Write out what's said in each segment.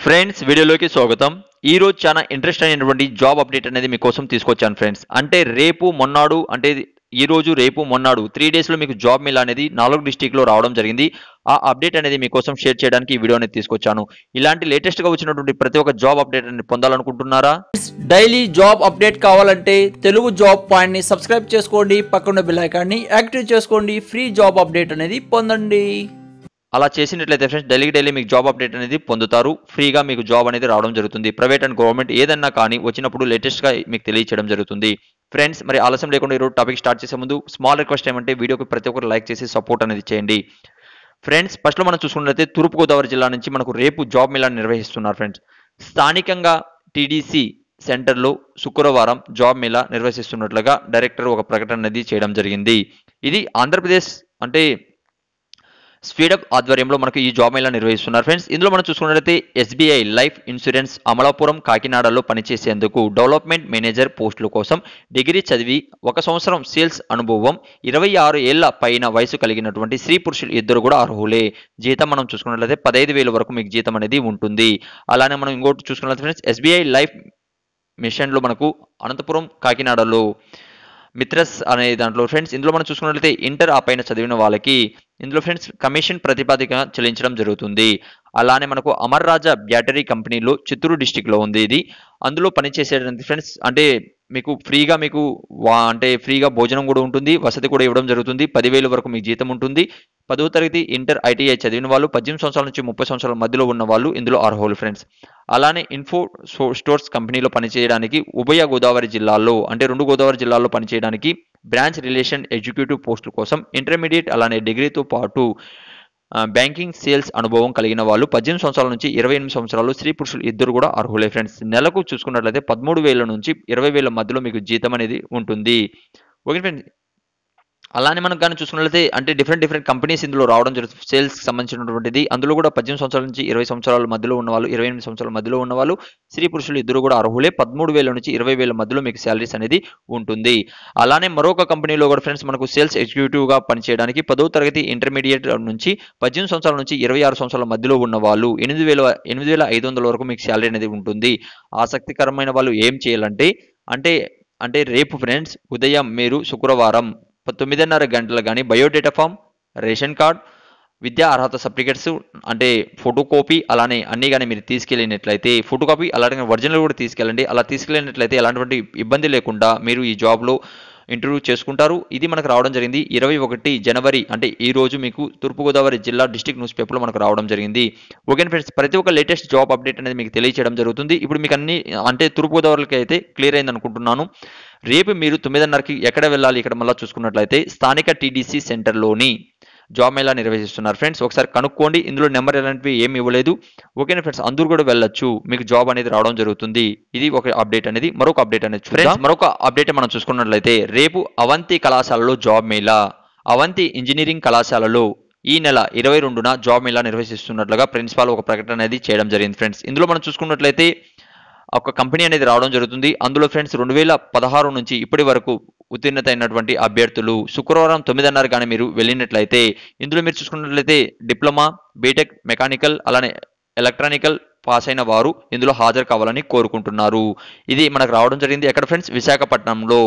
Friends వీడియోలోకి స్వాగతం. ఈ రోజు చాలా ఇంట్రెస్ట్ అయినటువంటి జాబ్ అప్డేట్ అనేది మీకోసం తీసుకొచ్చాను ఫ్రెండ్స్. అంటే రేపు మొన్నాడు అంటే ఈ రోజు రేపు మొన్నాడు 3 డేస్ లో మీకు జాబ్ మిల్ అనేది 4 డిస్ట్రిక్ట్ లో రావడం జరిగింది. ఆ అప్డేట్ అనేది మీకోసం షేర్ చేయడానికి ఈ వీడియో అనేది తీసుకొచ్చాను. ఇలాంటి లేటెస్ట్ గా వచ్చినటువంటి ప్రతి ఒక్క జాబ్ అప్డేట్ అనేది పొందాలనుకుంటున్నారా? డైలీ జాబ్ అప్డేట్ కావాలంటే తెలుగు జాబ్ పాయింట్ ని సబ్స్క్రైబ్ చేసుకోండి, పక్కన బెల్ ఐకాన్ ని యాక్టివ్ చేసుకోండి, ఫ్రీ జాబ్ అప్డేట్ అనేది పొందండి. అలా చేసినట్లయితే ఫ్రెండ్స్ డైలీ మీకు జాబ్ అప్డేట్ అనేది పొందుతారు. ఫ్రీగా మీకు జాబ్ అనేది రావడం జరుగుతుంది. ప్రైవేట్ అండ్ గవర్నమెంట్ ఏదన్నా కానీ వచ్చినప్పుడు లేటెస్ట్ గా మీకు తెలియచేయడం జరుగుతుంది. ఫ్రెండ్స్ మరి ఆలస్యం లేకుండా ఈరోజు టాపిక్ స్టార్ట్ చేసే ముందు స్మాల్ రిక్వెస్ట్ ఏమంటే వీడియోకి ప్రతి ఒక్కరు లైక్ చేసి సపోర్ట్ అనేది చేయండి. ఫ్రెండ్స్ ఫస్ట్ లో మనం చూసుకున్నట్లయితే తూర్పుగోదావరి జిల్లా నుంచి మనకు రేపు జాబ్ మిల్ నిర్వహిస్తున్నారు ఫ్రెండ్స్. స్థానికంగా టీడీసీ సెంటర్లో శుక్రవారం జాబ్ మేళా నిర్వహిస్తున్నట్లుగా డైరెక్టర్ ఒక ప్రకటన అనేది చేయడం జరిగింది. ఇది ఆంధ్రప్రదేశ్ అంటే స్పీడప్ ఆధ్వర్యంలో మనకు ఈ జాబ్ మేళా నిర్వహిస్తున్నారు ఫ్రెండ్స్. ఇందులో మనం చూసుకున్నట్లయితే ఎస్బీఐ లైఫ్ ఇన్సూరెన్స్ అమలాపురం కాకినాడలో పనిచేసేందుకు డెవలప్మెంట్ మేనేజర్ పోస్టుల కోసం డిగ్రీ చదివి 1 సంవత్సరం సేల్స్ అనుభవం 26 ఏళ్ల పైన వయసు కలిగినటువంటి స్త్రీ పురుషులు ఇద్దరు కూడా అర్హులే. జీతం మనం చూసుకున్నట్లయితే 15,000 వరకు మీకు జీతం అనేది ఉంటుంది. అలానే మనం ఇంకోటి చూసుకున్నట్లయితే ఫ్రెండ్స్ ఎస్బీఐ లైఫ్ మిషన్లో మనకు అనంతపురం కాకినాడలో మిత్రస్ అనే దాంట్లో ఫ్రెండ్స్ ఇందులో మనం చూసుకున్నట్లయితే ఇంటర్ ఆ పైన చదివిన వాళ్ళకి ఇందులో ఫ్రెండ్స్ కమిషన్ ప్రతిపాదిక చెల్లించడం జరుగుతుంది. అలానే మనకు అమర్ రాజా బ్యాటరీ కంపెనీలో చిత్తూరు డిస్టిక్ లో ఉంది ఇది. అందులో పనిచేసేటువంటి ఫ్రెండ్స్ అంటే మీకు ఫ్రీగా అంటే ఫ్రీగా భోజనం కూడా ఉంటుంది, వసతి కూడా ఇవ్వడం జరుగుతుంది. 10,000 వరకు మీకు జీతం ఉంటుంది. 10వ తరగతి ఇంటర్ ఐటీఐ చదివిన వాళ్ళు 18 సంవత్సరాల నుంచి 30 సంవత్సరాల మధ్యలో ఉన్న వాళ్ళు ఇందులో అర్హులు ఫ్రెండ్స్. అలానే ఇన్ఫో స్టోర్స్ కంపెనీలో పనిచేయడానికి ఉభయ గోదావరి జిల్లాల్లో అంటే 2 గోదావరి జిల్లాల్లో పనిచేయడానికి బ్రాంచ్ రిలేషన్ ఎగ్జిక్యూటివ్ పోస్టుల కోసం ఇంటర్మీడియట్ అలానే డిగ్రీతో పాటు బ్యాంకింగ్ సేల్స్ అనుభవం కలిగిన వాళ్ళు 18 సంవత్సరాల నుంచి 28 సంవత్సరాలు స్త్రీ పురుషులు ఇద్దరు కూడా అర్హులే ఫ్రెండ్స్. నెలకు చూసుకున్నట్లయితే 13,000 నుంచి 20,000 మధ్యలో మీకు జీతం అనేది ఉంటుంది. Okay friends. అలానే మనం కానీ చూసుకున్నట్లయితే అంటే డిఫరెంట్ కంపెనీస్ ఇందులో రావడం జరుగుతుంది. సేల్స్ సంబంధించినటువంటిది అందులో కూడా 18 సంవత్సరాల నుంచి 20 సంవత్సరాల మధ్యలో ఉన్నవాళ్ళు 28 సంవత్సరాల మధ్యలో ఉన్నవాళ్ళు స్త్రీ పురుషులు ఇద్దరు కూడా అర్హులే. 13,000 నుంచి 20,000 మధ్యలో మీకు శాలరీస్ అనేది ఉంటుంది. అలానే మరొక కంపెనీలో కూడా ఫ్రెండ్స్ మనకు సేల్స్ ఎగ్జిక్యూటివ్ గా పనిచేయడానికి 10వ తరగతి ఇంటర్మీడియట్ నుంచి 18 సంవత్సరాల నుంచి 26 సంవత్సరాల మధ్యలో ఉన్న వాళ్ళు 8,500 వరకు మీకు శాలరీ అనేది ఉంటుంది. ఆసక్తికరమైన వాళ్ళు ఏం చేయాలంటే అంటే రేపు ఫ్రెండ్స్ ఉదయం మీరు శుక్రవారం 9:30 గంటలు కానీ బయోడేటా ఫామ్, రేషన్ కార్డ్, విద్యా అర్హత సర్టిఫికెట్స్ అంటే ఫోటో కాపీ అలానే అన్నీ కానీ మీరు తీసుకెళ్ళినట్లయితే ఫోటో కాపీ అలాగే ఒరిజినల్ కూడా తీసుకెళ్ళండి. అలా తీసుకెళ్ళినట్లయితే ఎలాంటి ఇబ్బంది లేకుండా మీరు ఈ జాబ్లో ఇంటర్వ్యూ చేసుకుంటారు. ఇది మనకు రావడం జరిగింది 21 జనవరి అంటే ఈ రోజు మీకు తూర్పుగోదావరి జిల్లా డిస్ట్రిక్ట్ న్యూస్ పేపర్లో మనకు రావడం జరిగింది. ఓకే ఫ్రెండ్స్, ప్రతి ఒక్క లేటెస్ట్ జాబ్ అప్డేట్ అనేది మీకు తెలియచేయడం జరుగుతుంది. ఇప్పుడు మీకు అన్ని అంటే తూర్పుగోదావరికి అయితే క్లియర్ అయింది అనుకుంటున్నాను. రేపు మీరు 9:30కి ఎక్కడ వెళ్ళాలి ఇక్కడ మళ్ళీ చూసుకున్నట్లయితే స్థానిక టీడీసీ సెంటర్లోని జాబ్ మేళా నిర్వహిస్తున్నారు ఫ్రెండ్స్. ఒకసారి కనుక్కోండి. ఇందులో నెంబర్ ఎలాంటివి ఏమి ఇవ్వలేదు. ఓకేనా ఫ్రెండ్స్, అందరూ కూడా వెళ్ళొచ్చు, మీకు జాబ్ అనేది రావడం జరుగుతుంది. ఇది ఒక అప్డేట్ అనేది. మరొక అప్డేట్ అనేది ఫ్రెండ్స్ మరొక అప్డేట్ మనం చూసుకున్నట్లయితే రేపు అవంతి కళాశాలలో జాబ్ మేళా అవంతి ఇంజనీరింగ్ కళాశాలలో ఈ నెల 22న జాబ్ మేళా నిర్వహిస్తున్నట్లుగా ప్రిన్సిపాల్ ఒక ప్రకటన అనేది చేయడం జరిగింది ఫ్రెండ్స్. ఇందులో మనం చూసుకున్నట్లయితే ఒక కంపెనీ అనేది రావడం జరుగుతుంది. అందులో ఫ్రెండ్స్ 2016 నుంచి ఇప్పటి వరకు ఉత్తీర్ణత అయినటువంటి అభ్యర్థులు శుక్రవారం 9:30 కానీ మీరు వెళ్ళినట్లయితే ఇందులో మీరు చూసుకున్నట్లయితే డిప్లొమా, బీటెక్, మెకానికల్ అలానే ఎలక్ట్రానికల్ పాస్ అయిన వారు ఇందులో హాజరు కావాలని కోరుకుంటున్నారు. ఇది మనకు రావడం జరిగింది ఎక్కడ ఫ్రెండ్స్, విశాఖపట్నంలో.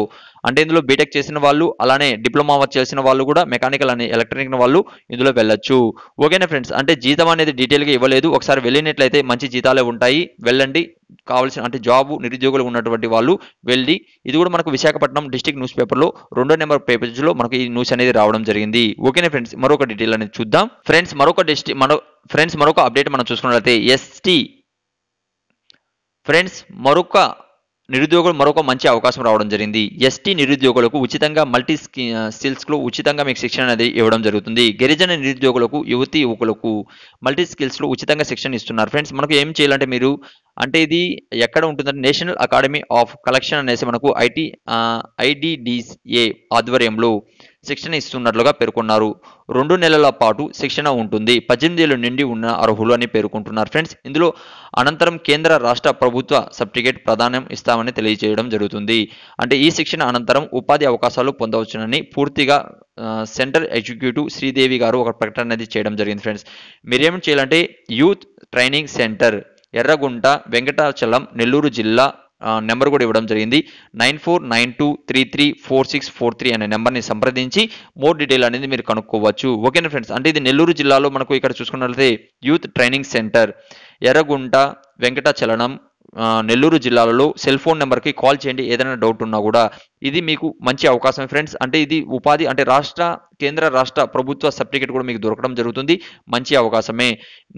అంటే ఇందులో బీటెక్ చేసిన వాళ్ళు అలానే డిప్లొమా చేసిన వాళ్ళు కూడా మెకానికల్ అని ఎలక్ట్రానిక్ వాళ్ళు ఇందులో వెళ్ళొచ్చు. ఓకేనా ఫ్రెండ్స్, అంటే జీతం అనేది డీటెయిల్గా ఇవ్వలేదు. ఒకసారి వెళ్ళినట్లయితే మంచి జీతాలే ఉంటాయి, వెళ్ళండి. కావాల్సిన అంటే జాబ్ నిరుద్యోగులు ఉన్నటువంటి వాళ్ళు వెళ్ళి ఇది కూడా మనకు విశాఖపట్నం డిస్ట్రిక్ట్ న్యూస్ పేపర్లో 2వ నెంబర్ పేపర్లో మనకు ఈ న్యూస్ అనేది రావడం జరిగింది. ఓకేనా ఫ్రెండ్స్, మరొక డీటెయిల్ అనేది చూద్దాం ఫ్రెండ్స్. మరొక అప్డేట్ మనం చూసుకున్నట్లయితే ఎస్టీ ఫ్రెండ్స్ మరొక మంచి అవకాశం రావడం జరిగింది. ఎస్టీ నిరుద్యోగులకు ఉచితంగా మల్టీ స్కిల్స్లో ఉచితంగా మీకు శిక్షణ అనేది ఇవ్వడం జరుగుతుంది. గిరిజన నిరుద్యోగులకు యువకులకు మల్టీ స్కిల్స్లో ఉచితంగా శిక్షణ ఇస్తున్నారు ఫ్రెండ్స్. మనకు ఏం చేయాలంటే మీరు అంటే ఇది ఎక్కడ ఉంటుందంటే నేషనల్ అకాడమీ ఆఫ్ కలెక్షన్ అనేసి మనకు ఐడిడిసిఏ ఆధ్వర్యంలో శిక్షణ ఇస్తున్నట్లుగా పేర్కొన్నారు. 2 నెలల పాటు శిక్షణ ఉంటుంది. 18 ఏళ్ల నుండి ఉన్న అర్హులు అని పేర్కొంటున్నారు ఫ్రెండ్స్. ఇందులో అనంతరం కేంద్ర రాష్ట్ర ప్రభుత్వ సర్టిఫికేట్ ప్రదానం ఇస్తామని తెలియజేయడం జరుగుతుంది. అంటే ఈ శిక్షణ అనంతరం ఉపాధి అవకాశాలు పొందవచ్చునని పూర్తిగా సెంటర్ ఎగ్జిక్యూటివ్ శ్రీదేవి గారు ఒక ప్రకటన అనేది చేయడం జరిగింది ఫ్రెండ్స్. మీరేం చేయాలంటే youth training centre Erragunta Venkatachalam Nellore జిల్లా నెంబర్ కూడా ఇవ్వడం జరిగింది 9492334643 అనే నెంబర్ని సంప్రదించి మోర్ డీటెయిల్ అనేది మీరు కనుక్కోవచ్చు. ఓకేనా ఫ్రెండ్స్, అంటే ఇది నెల్లూరు జిల్లాలో మనకు ఇక్కడ చూసుకున్నట్లయితే youth training centre Erragunta Venkatachalam Nellore జిల్లాలలో సెల్ ఫోన్ నెంబర్కి కాల్ చేయండి ఏదైనా డౌట్ ఉన్నా కూడా. ఇది మీకు మంచి అవకాశం ఫ్రెండ్స్, అంటే ఇది ఉపాధి అంటే కేంద్ర రాష్ట్ర ప్రభుత్వ సర్టిఫికేట్ కూడా మీకు దొరకడం జరుగుతుంది. మంచి అవకాశమే.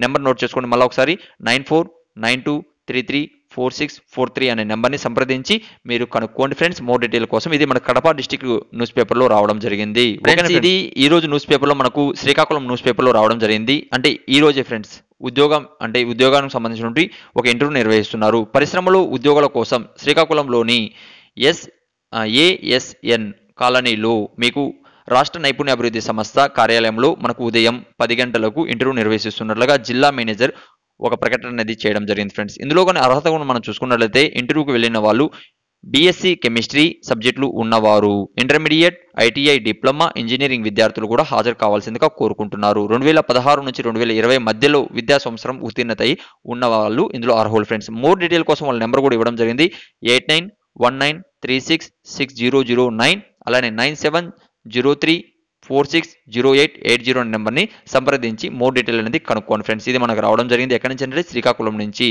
నెంబర్ నోట్ చేసుకోండి మళ్ళీ ఒకసారి 9492334643 అనే నెంబర్ని సంప్రదించి మీరు కనుక్కోండి ఫ్రెండ్స్ మోర్ డీటెయిల్ కోసం. ఇది మన కడప డిస్టిక్ న్యూస్ పేపర్లో రావడం జరిగింది. ఇది ఈ రోజు న్యూస్ పేపర్లో మనకు శ్రీకాకుళం న్యూస్ పేపర్లో రావడం జరిగింది. అంటే ఈ రోజే ఫ్రెండ్స్ ఉద్యోగానికి సంబంధించినటువంటి ఒక ఇంటర్వ్యూ నిర్వహిస్తున్నారు. పరిశ్రమలో ఉద్యోగాల కోసం శ్రీకాకుళంలోని ఏఎస్ఎన్ కాలనీలో మీకు రాష్ట్ర నైపుణ్య అభివృద్ధి సంస్థ కార్యాలయంలో మనకు ఉదయం 10 గంటలకు ఇంటర్వ్యూ నిర్వహిస్తున్నట్లుగా జిల్లా మేనేజర్ ఒక ప్రకటన అనేది చేయడం జరిగింది ఫ్రెండ్స్. ఇందులో కొన్ని అర్హత కూడా మనం చూసుకున్నట్లయితే ఇంటర్వ్యూకి వెళ్ళిన వాళ్ళు బీఎస్సీ కెమిస్ట్రీ సబ్జెక్టులు ఉన్నవారు, ఇంటర్మీడియట్, ఐటీఐ, డిప్లొమా, ఇంజనీరింగ్ విద్యార్థులు కూడా హాజరు కావాల్సిందిగా కోరుకుంటున్నారు. 2016 నుంచి 2020 మధ్యలో విద్యా సంవత్సరం ఉత్తీర్ణత అయి ఉన్న వాళ్ళు ఇందులో అర్హులు ఫ్రెండ్స్. మోర్ డీటెయిల్ కోసం వాళ్ళ నెంబర్ కూడా ఇవ్వడం జరిగింది 8919366009 అలానే 9703460880 అనే నెంబర్ని సంప్రదించి మోర్ డీటెయిల్ అనేది కనుక్కోండి ఫ్రెండ్స్. ఇది మనకు రావడం జరిగింది ఎక్కడి నుంచి అంటే శ్రీకాకుళం నుంచి.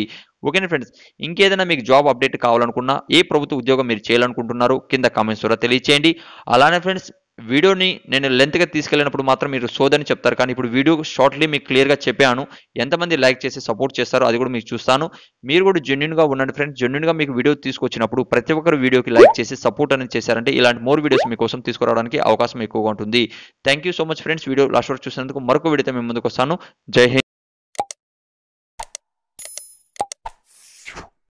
ఓకేనా ఫ్రెండ్స్, ఇంకేదైనా మీకు జాబ్ అప్డేట్ కావాలనుకున్నా ఏ ప్రభుత్వ ఉద్యోగం మీరు చేయాలనుకుంటున్నారో కింద కామెంట్స్ ద్వారా తెలియచేయండి. అలానే ఫ్రెండ్స్ వీడియోని నేను లెంత్గా తీసుకెళ్ళినప్పుడు మాత్రం మీరు సోదని చెప్తారు, కానీ ఇప్పుడు వీడియో షార్ట్లీ మీకు క్లియర్గా చెప్పాను. ఎంతమంది లైక్ చేసి సపోర్ట్ చేస్తారో అది కూడా మీకు చూస్తాను. మీరు కూడా జెన్యున్గా ఉండండి ఫ్రెండ్స్. జెన్యున్గా మీకు వీడియో తీసుకొచ్చినప్పుడు ప్రతి ఒక్కరు వీడియోకి లైక్ చేసి సపోర్ట్ అనేది చేశారంటే ఇలాంటి మోర్ వీడియోస్ మీకోసం తీసుకురావడానికి అవకాశం ఎక్కువగా ఉంటుంది. Thank you so much friends. Video last వరకు చూసినందుకు మరొక వీడియోతో మేము ముందుకు వస్తాను. జై హింద్.